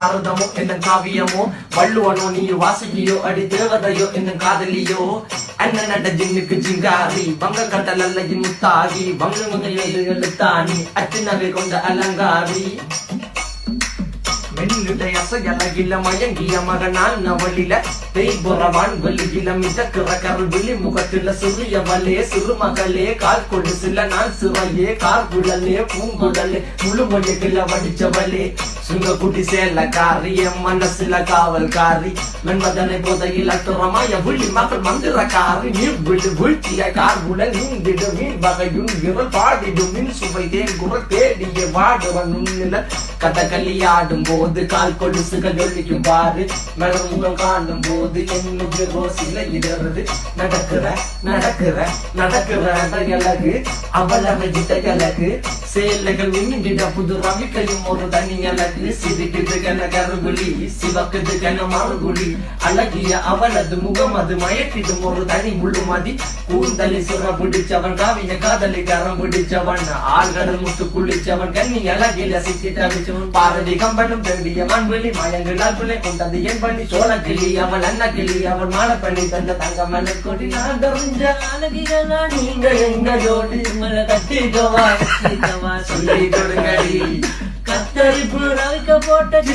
அர்த்தமோ என்ன காவியமோ வள்ளுவனோ நீ வாசிக்கியோ அடி தேவதையோ என்ன காதலியோ அண்ணன் நட ஜின்னுக்கு ஜிங்காரி வங்க கடல் அல்லையின் முத்தாகி வங்க எழுத்தாணி அச்சினவை கொண்ட அலங்காரி மென்னுடைய அசையலகில மயங்கிய மகனான் நவளில தேய்புறவான் வெளியில மிதக்கிற கருவிழி முகத்தில சிறியவளே சிறுமகளே கால் கொண்டு சில நான் சிறையே கார்குழலே பூங்குழலே முழுமொழிகள வடிச்சவளே சுங்க குட்டி சேலக்காரி என் மனசுல காவல்காரி மென்மதனை போதையில் அத்துறமாய விழி மகள் மந்திரக்காரி நீர் விழு வீழ்த்திய கார்குழல் நீந்திடு மீன் வகையும் விரல் பாடிடும் மின் சுவை தேன் குரல் தேடிய வாடுவன் உன்னில கதகளி ஆடும் போது கால் கொலுசுகள் ஒழிக்கும் பாரு மலர் முகம் காணும் போது என்னுடைய ரோசில இடறது நடக்கிற நடக்கிற நடக்கிற அழகு அவளவை அழகு சேலைகள் மின்னிட புது ரவிக்கையும் ஒரு தனி அழகு சிரிக்குது கன கருகுலி சிவக்குது கன மறுகுலி அழகிய அவளது முகம் அது மயக்கிடும் ஒரு தனி முழுமதி கூந்தலி சுர பிடிச்சவன் காவிய காதலி கரம் பிடிச்சவன் ஆழ்கடல் முத்து குளிச்சவன் கண்ணி அழகில சிக்கி தவிச்சவன் பாரதி கம்பனும் தெம்பிய மண்வெளி மயங்களால் பிள்ளை கொண்டது என் பண்ணி சோழ கிளி அவள் அண்ண கிளி அவள் மாலை பண்ணி தந்த தங்க மலை கொடி நான் தெரிஞ்ச அழகிகளா நீங்க எங்க ஜோடி மலை கட்டிக்கவா சொல்லி கொடுங்கடி கத்தரிப்பு போட்ட